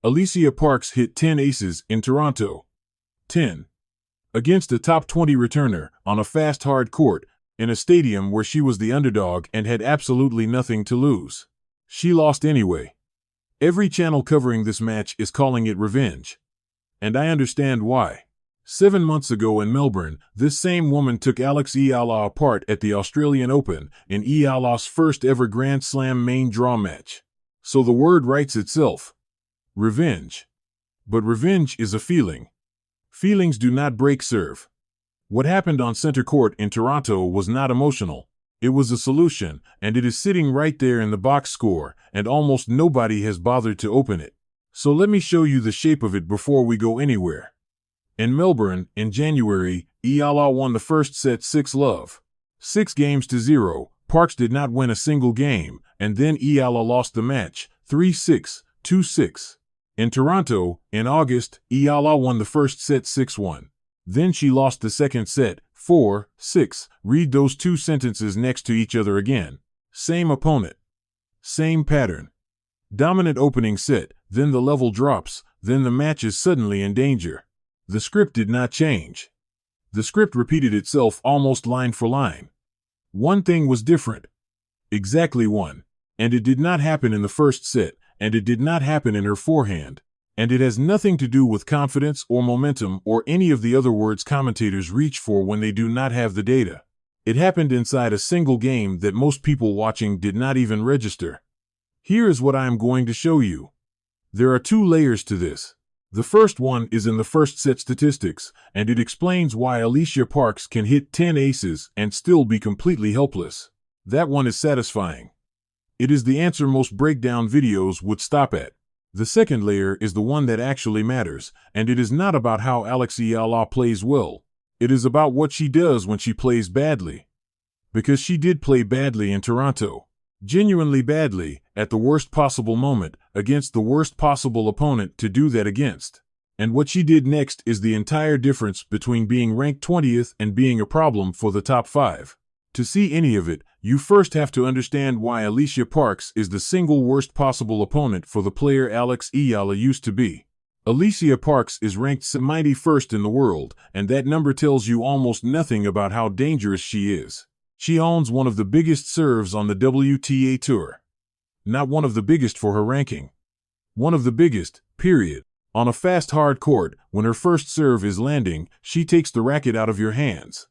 Alycia Parks hit 10 aces in Toronto. 10. Against a top 20 returner on a fast hard court in a stadium where she was the underdog and had absolutely nothing to lose. She lost anyway. Every channel covering this match is calling it revenge. And I understand why. 7 months ago in Melbourne, this same woman took Alex Eala apart at the Australian Open in Eala's first ever Grand Slam main draw match. So the word writes itself. Revenge. But revenge is a feeling. Feelings do not break serve. What happened on center court in Toronto was not emotional. It was a solution, and it is sitting right there in the box score, and almost nobody has bothered to open it. So let me show you the shape of it before we go anywhere. In Melbourne, in January, Eala won the first set 6-love. 6-0. Parks did not win a single game, and then Eala lost the match, 3-6, 2-6. In Toronto, in August, Eala won the first set 6-1. Then she lost the second set, 4-6. Read those two sentences next to each other again. Same opponent. Same pattern. Dominant opening set, then the level drops, then the match is suddenly in danger. The script did not change. The script repeated itself almost line for line. One thing was different. Exactly one. And it did not happen in the first set, and it did not happen in her forehand. And it has nothing to do with confidence or momentum or any of the other words commentators reach for when they do not have the data. It happened inside a single game that most people watching did not even register. Here is what I am going to show you. There are 2 layers to this. The first one is in the first set statistics, and it explains why Alycia Parks can hit 10 aces and still be completely helpless. That one is satisfying. It is the answer most breakdown videos would stop at. The second layer is the one that actually matters, and it is not about how Alex Eala plays well. It is about what she does when she plays badly. Because she did play badly in Toronto. Genuinely badly, at the worst possible moment, against the worst possible opponent to do that against. And what she did next is the entire difference between being ranked 20th and being a problem for the top 5. To see any of it, you first have to understand why Alycia Parks is the single worst possible opponent for the player Alex Eala used to be. Alycia Parks is ranked 91st in the world, and that number tells you almost nothing about how dangerous she is. She owns one of the biggest serves on the WTA Tour. Not one of the biggest for her ranking. One of the biggest, period. On a fast hard court, when her first serve is landing, she takes the racket out of your hands.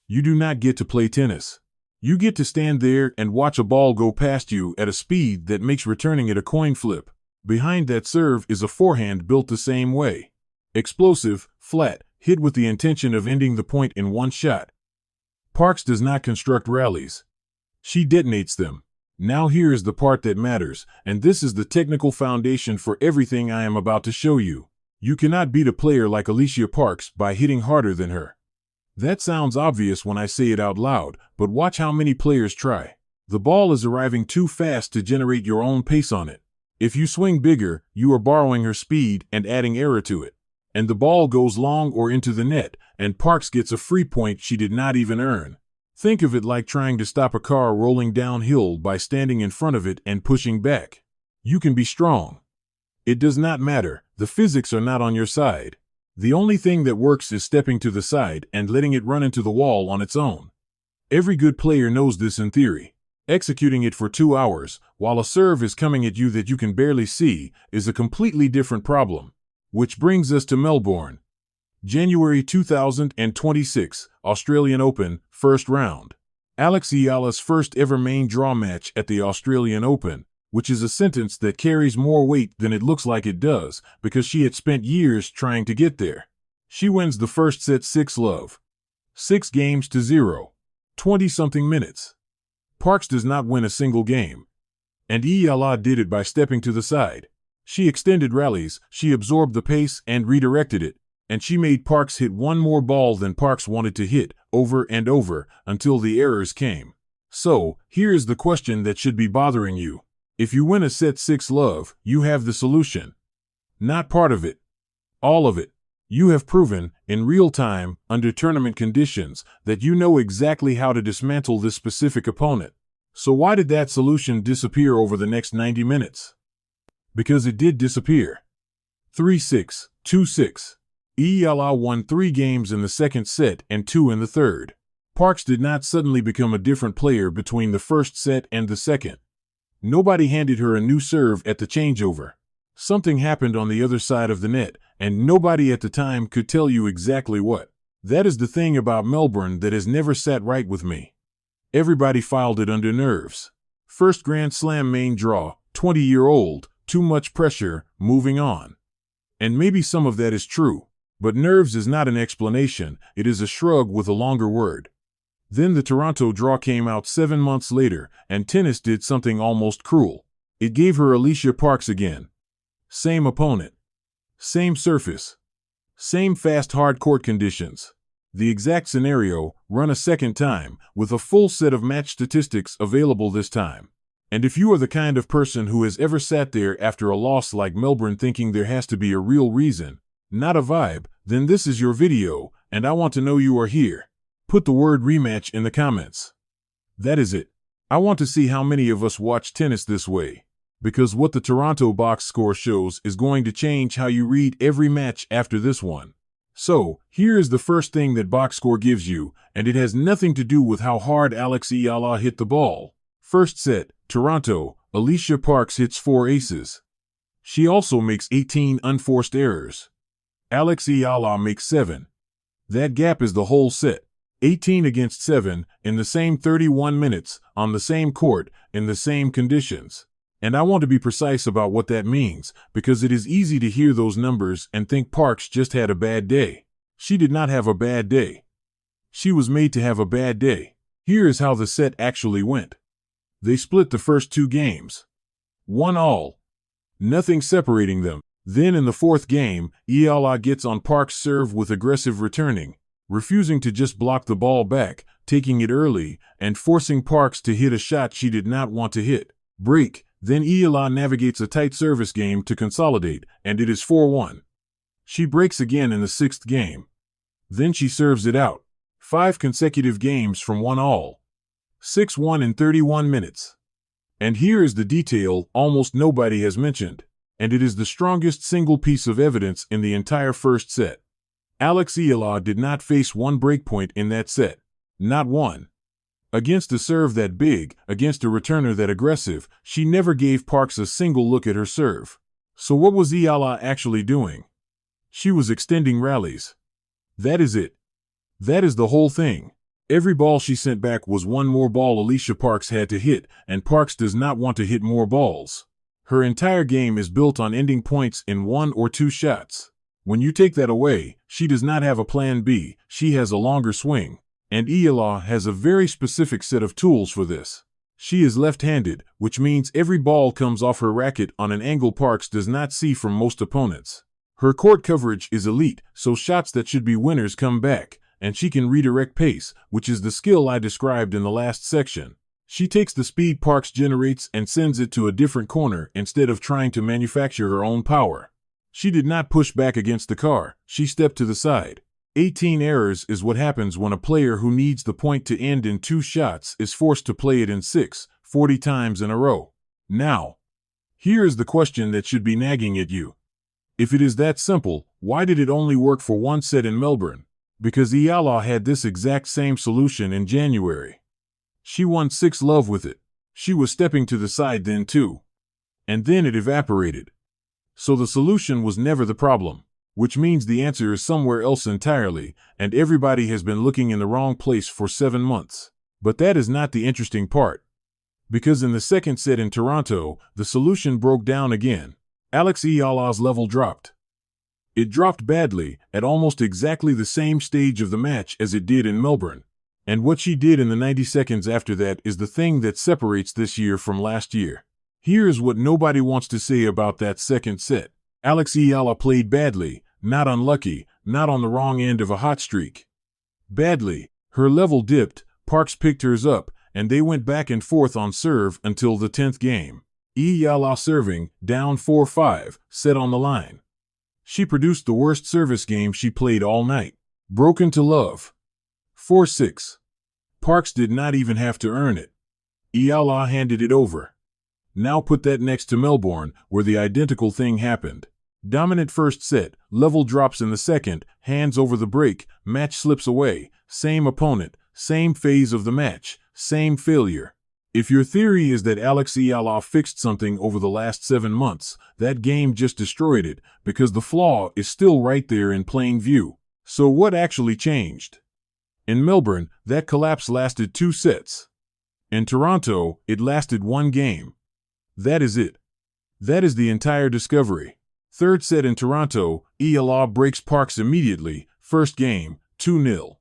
You do not get to play tennis. You get to stand there and watch a ball go past you at a speed that makes returning it a coin flip. Behind that serve is a forehand built the same way. Explosive, flat, hit with the intention of ending the point in one shot. Parks does not construct rallies. She detonates them. Now here is the part that matters, and this is the technical foundation for everything I am about to show you. You cannot beat a player like Alycia Parks by hitting harder than her. That sounds obvious when I say it out loud, but watch how many players try. The ball is arriving too fast to generate your own pace on it. If you swing bigger, you are borrowing her speed and adding error to it. And the ball goes long or into the net, and Parks gets a free point she did not even earn. Think of it like trying to stop a car rolling downhill by standing in front of it and pushing back. You can be strong. It does not matter, the physics are not on your side. The only thing that works is stepping to the side and letting it run into the wall on its own. Every good player knows this in theory. Executing it for 2 hours, while a serve is coming at you that you can barely see, is a completely different problem. Which brings us to Melbourne. January 2026, Australian Open, first round. Alex Eala's first ever main draw match at the Australian Open, which is a sentence that carries more weight than it looks like it does, because she had spent years trying to get there. She wins the first set 6-love. 6-0. 20-something minutes. Parks does not win a single game. And Eala did it by stepping to the side. She extended rallies, she absorbed the pace and redirected it, and she made Parks hit one more ball than Parks wanted to hit, over and over, until the errors came. So, here is the question that should be bothering you. If you win a set 6-love, you have the solution. Not part of it. All of it. You have proven, in real time, under tournament conditions, that you know exactly how to dismantle this specific opponent. So why did that solution disappear over the next 90 minutes? Because it did disappear. 3-6, 2-6. Eala won 3 games in the second set and 2 in the third. Parks did not suddenly become a different player between the first set and the second. Nobody handed her a new serve at the changeover. Something happened on the other side of the net, and nobody at the time could tell you exactly what. That is the thing about Melbourne that has never sat right with me. Everybody filed it under nerves. First Grand Slam main draw, 20-year-old, too much pressure, moving on. And maybe some of that is true, but nerves is not an explanation, it is a shrug with a longer word. Then the Toronto draw came out 7 months later, and tennis did something almost cruel. It gave her Alycia Parks again. Same opponent. Same surface. Same fast hard court conditions. The exact scenario, run a second time, with a full set of match statistics available this time. And if you are the kind of person who has ever sat there after a loss like Melbourne thinking there has to be a real reason, not a vibe, then this is your video, and I want to know you are here. Put the word rematch in the comments. That is it. I want to see how many of us watch tennis this way. Because what the Toronto box score shows is going to change how you read every match after this one. So, here is the first thing that box score gives you, and it has nothing to do with how hard Alex Eala hit the ball. First set, Toronto, Alycia Parks hits 4 aces. She also makes 18 unforced errors. Alex Eala makes 7. That gap is the whole set. 18 against 7, in the same 31 minutes, on the same court, in the same conditions. And I want to be precise about what that means, because it is easy to hear those numbers and think Parks just had a bad day. She did not have a bad day. She was made to have a bad day. Here is how the set actually went. They split the first 2 games. 1-all. Nothing separating them. Then in the fourth game, Eala gets on Parks' serve with aggressive returning, refusing to just block the ball back, taking it early, and forcing Parks to hit a shot she did not want to hit. Break. Then Eala navigates a tight service game to consolidate, and it is 4-1. She breaks again in the 6th game. Then she serves it out. 5 consecutive games from 1-all. 6-1 in 31 minutes. And here is the detail almost nobody has mentioned, and it is the strongest single piece of evidence in the entire first set. Alex Eala did not face one breakpoint in that set. Not one. Against a serve that big, against a returner that aggressive, she never gave Parks a single look at her serve. So what was Eala actually doing? She was extending rallies. That is it. That is the whole thing. Every ball she sent back was one more ball Alycia Parks had to hit, and Parks does not want to hit more balls. Her entire game is built on ending points in 1 or 2 shots. When you take that away, she does not have a plan B, she has a longer swing. And Eala has a very specific set of tools for this. She is left-handed, which means every ball comes off her racket on an angle Parks does not see from most opponents. Her court coverage is elite, so shots that should be winners come back, and she can redirect pace, which is the skill I described in the last section. She takes the speed Parks generates and sends it to a different corner instead of trying to manufacture her own power. She did not push back against the car, she stepped to the side. 18 errors is what happens when a player who needs the point to end in 2 shots is forced to play it in 6, 40 times in a row. Now, here is the question that should be nagging at you. If it is that simple, why did it only work for 1 set in Melbourne? Because Eala had this exact same solution in January. She won 6-love with it. She was stepping to the side then too. And then it evaporated. So the solution was never the problem. Which means the answer is somewhere else entirely, and everybody has been looking in the wrong place for 7 months. But that is not the interesting part. Because in the second set in Toronto, the solution broke down again. Alex Eala's level dropped. It dropped badly, at almost exactly the same stage of the match as it did in Melbourne. And what she did in the 90 seconds after that is the thing that separates this year from last year. Here is what nobody wants to say about that second set. Alex Eala played badly. Not unlucky, not on the wrong end of a hot streak. Badly. Her level dipped, Parks picked hers up, and they went back and forth on serve until the 10th game. Eala serving, down 4-5, set on the line. She produced the worst service game she played all night. Broken to love. 4-6. Parks did not even have to earn it. Eala handed it over. Now put that next to Melbourne, where the identical thing happened. Dominant first set, level drops in the second, hands over the break, match slips away, same opponent, same phase of the match, same failure. If your theory is that Alex Eala fixed something over the last 7 months, that game just destroyed it, because the flaw is still right there in plain view. So what actually changed? In Melbourne, that collapse lasted 2 sets. In Toronto, it lasted 1 game. That is it. That is the entire discovery. Third set in Toronto, Eala breaks Parks immediately, first game, 2-0.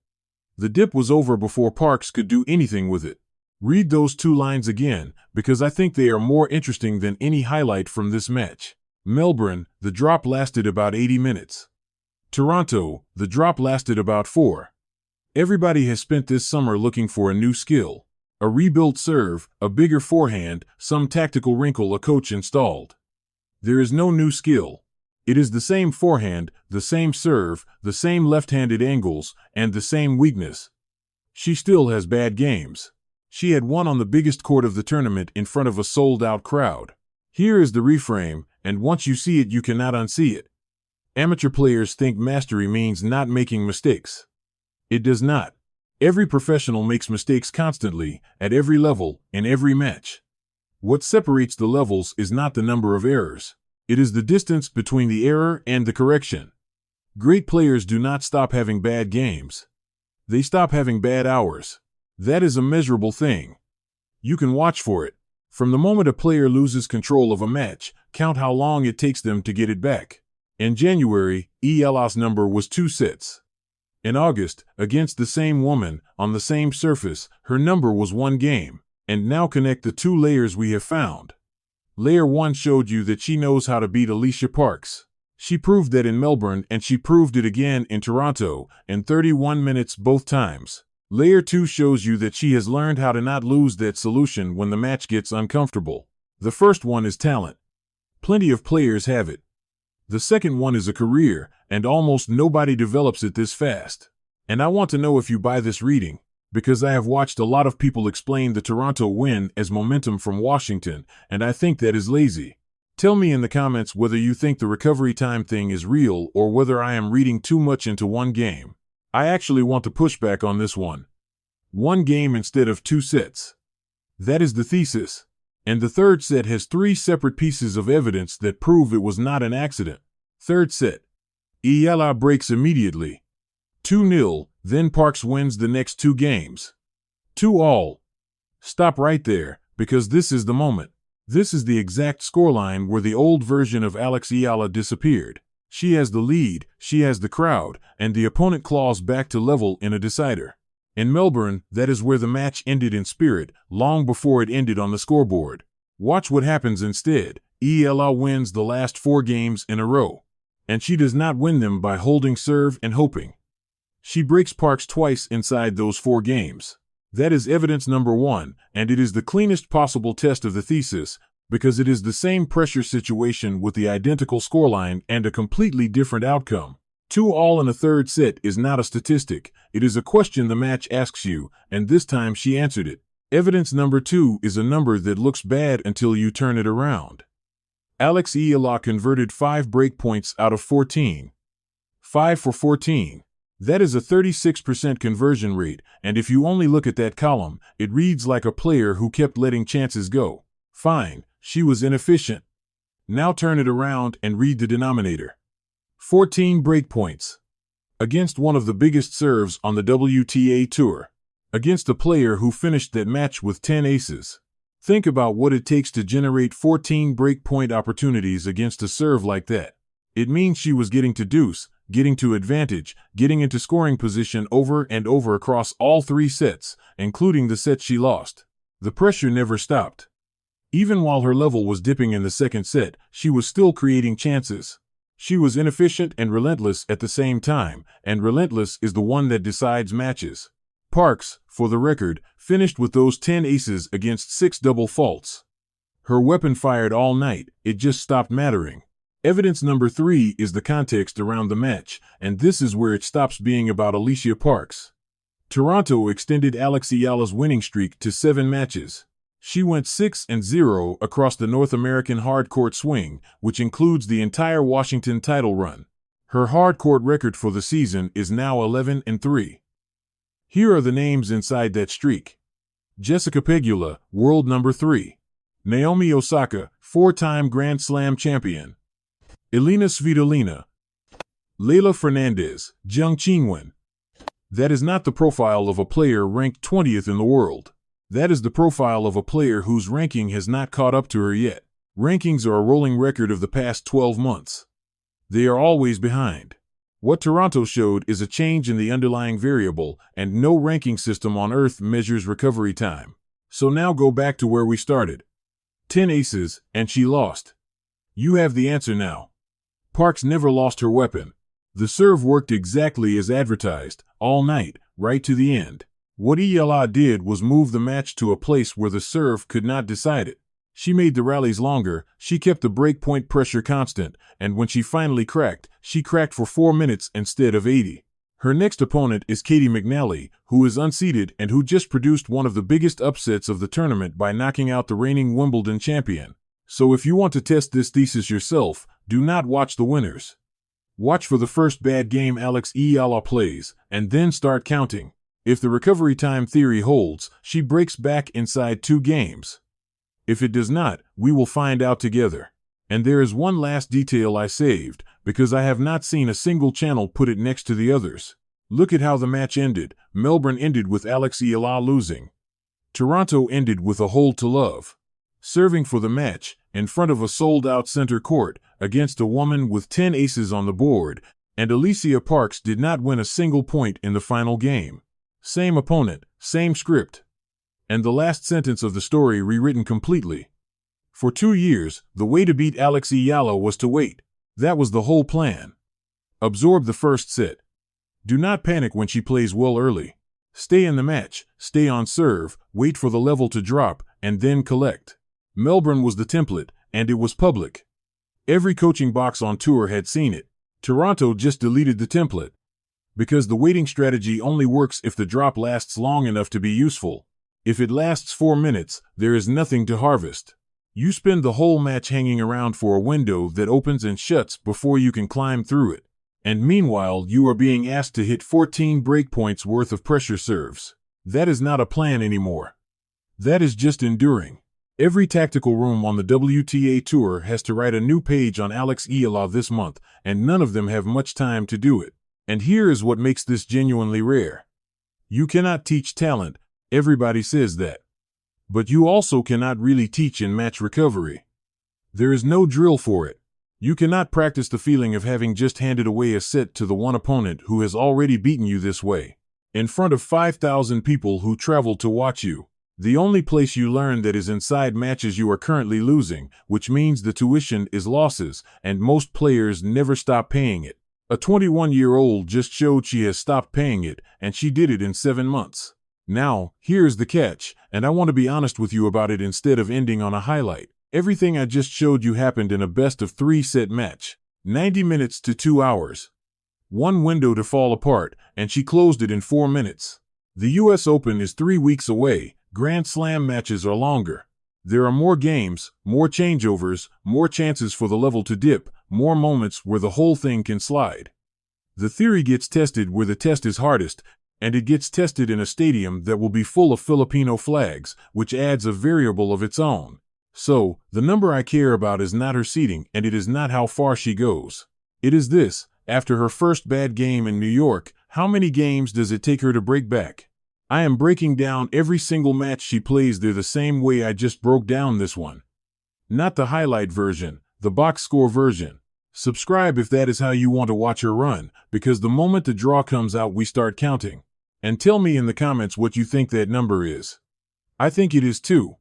The dip was over before Parks could do anything with it. Read those 2 lines again, because I think they are more interesting than any highlight from this match. Melbourne, the drop lasted about 80 minutes. Toronto, the drop lasted about 4. Everybody has spent this summer looking for a new skill. A rebuilt serve, a bigger forehand, some tactical wrinkle a coach installed. There is no new skill. It is the same forehand, the same serve, the same left-handed angles, and the same weakness. She still has bad games. She had won on the biggest court of the tournament in front of a sold-out crowd. Here is the reframe, and once you see it, you cannot unsee it. Amateur players think mastery means not making mistakes. It does not. Every professional makes mistakes constantly, at every level, in every match. What separates the levels is not the number of errors. It is the distance between the error and the correction. Great players do not stop having bad games. They stop having bad hours. That is a measurable thing. You can watch for it. From the moment a player loses control of a match, count how long it takes them to get it back. In January, Eala's number was 2 sets. In August, against the same woman, on the same surface, her number was 1 game. And now connect the 2 layers we have found. Layer 1 showed you that she knows how to beat Alycia Parks. She proved that in Melbourne, and she proved it again in Toronto, in 31 minutes both times. Layer 2 shows you that she has learned how to not lose that solution when the match gets uncomfortable. The first one is talent. Plenty of players have it. The second one is a career, and almost nobody develops it this fast. And I want to know if you buy this reading, because I have watched a lot of people explain the Toronto win as momentum from Washington, and I think that is lazy. Tell me in the comments whether you think the recovery time thing is real or whether I am reading too much into one game. I actually want to push back on this one. 1 game instead of 2 sets. That is the thesis. And the third set has 3 separate pieces of evidence that prove it was not an accident. Third set. Eala breaks immediately. 2-0, then Parks wins the next 2 games. 2-all. Stop right there, because this is the moment. This is the exact scoreline where the old version of Alex Eala disappeared. She has the lead, she has the crowd, and the opponent claws back to level in a decider. In Melbourne, that is where the match ended in spirit, long before it ended on the scoreboard. Watch what happens instead. Eala wins the last 4 games in a row. And she does not win them by holding serve and hoping. She breaks Parks twice inside those 4 games. That is evidence number 1, and it is the cleanest possible test of the thesis, because it is the same pressure situation with the identical scoreline and a completely different outcome. 2-all in a third set is not a statistic, it is a question the match asks you, and this time she answered it. Evidence number 2 is a number that looks bad until you turn it around. Alex Eala converted 5 break points out of 14. 5 for 14. That is a 36% conversion rate, and if you only look at that column, it reads like a player who kept letting chances go. Fine, she was inefficient. Now turn it around and read the denominator. 14 break points. Against one of the biggest serves on the WTA Tour. Against a player who finished that match with 10 aces. Think about what it takes to generate 14 break point opportunities against a serve like that. It means she was getting to deuce, getting to advantage, getting into scoring position over and over across all 3 sets, including the set she lost. The pressure never stopped. Even while her level was dipping in the second set, she was still creating chances. She was inefficient and relentless at the same time, and relentless is the one that decides matches. Parks, for the record, finished with those 10 aces against 6 double faults. Her weapon fired all night, it just stopped mattering. Evidence number 3 is the context around the match, and this is where it stops being about Alycia Parks. Toronto extended Alex Eala's winning streak to 7 matches. She went 6-0 across the North American hardcourt swing, which includes the entire Washington title run. Her hardcourt record for the season is now 11-3. Here are the names inside that streak. Jessica Pegula, world number 3. Naomi Osaka, 4-time Grand Slam champion. Elina Svitolina. Leylah Fernandez, Zheng Qinwen. That is not the profile of a player ranked 20th in the world. That is the profile of a player whose ranking has not caught up to her yet. Rankings are a rolling record of the past 12 months. They are always behind. What Toronto showed is a change in the underlying variable, and no ranking system on earth measures recovery time. So now go back to where we started. 10 aces, and she lost. You have the answer now. Parks never lost her weapon. The serve worked exactly as advertised, all night, right to the end. What Eala did was move the match to a place where the serve could not decide it. She made the rallies longer, she kept the breakpoint pressure constant, and when she finally cracked, she cracked for 4 minutes instead of 80. Her next opponent is Katie McNally, who is unseeded and who just produced one of the biggest upsets of the tournament by knocking out the reigning Wimbledon champion. So if you want to test this thesis yourself, do not watch the winners. Watch for the first bad game Alex Eala plays, and then start counting. If the recovery time theory holds, she breaks back inside 2 games. If it does not, we will find out together. And there is one last detail I saved, because I have not seen a single channel put it next to the others. Look at how the match ended. Melbourne ended with Alex Eala losing. Toronto ended with a hole to love. Serving for the match, in front of a sold-out center court, against a woman with 10 aces on the board, and Alycia Parks did not win a single point in the final game. Same opponent, same script. And the last sentence of the story rewritten completely. For 2 years, the way to beat Alex Eala was to wait. That was the whole plan. Absorb the first set. Do not panic when she plays well early. Stay in the match, stay on serve, wait for the level to drop, and then collect. Melbourne was the template, and it was public. Every coaching box on tour had seen it. Toronto just deleted the template. Because the waiting strategy only works if the drop lasts long enough to be useful. If it lasts 4 minutes, there is nothing to harvest. You spend the whole match hanging around for a window that opens and shuts before you can climb through it. And meanwhile, you are being asked to hit 14 breakpoints worth of pressure serves. That is not a plan anymore. That is just enduring. Every tactical room on the WTA Tour has to write a new page on Alex Eala this month, and none of them have much time to do it. And here is what makes this genuinely rare. You cannot teach talent, everybody says that. But you also cannot really teach in match recovery. There is no drill for it. You cannot practice the feeling of having just handed away a set to the one opponent who has already beaten you this way, in front of 5,000 people who traveled to watch you. The only place you learn that is inside matches you are currently losing, which means the tuition is losses, and most players never stop paying it. A 21-year-old just showed she has stopped paying it, and she did it in 7 months. Now, here's the catch, and I want to be honest with you about it instead of ending on a highlight. Everything I just showed you happened in a best-of-3 set match. 90 minutes to 2 hours. One window to fall apart, and she closed it in 4 minutes. The US Open is 3 weeks away. Grand Slam matches are longer. There are more games, more changeovers, more chances for the level to dip, more moments where the whole thing can slide. The theory gets tested where the test is hardest, and it gets tested in a stadium that will be full of Filipino flags, which adds a variable of its own. So, the number I care about is not her seeding, and it is not how far she goes. It is this: after her first bad game in New York, how many games does it take her to break back? I am breaking down every single match she plays there the same way I just broke down this one. Not the highlight version, the box score version. Subscribe if that is how you want to watch her run, because the moment the draw comes out we start counting. And tell me in the comments what you think that number is. I think it is 2.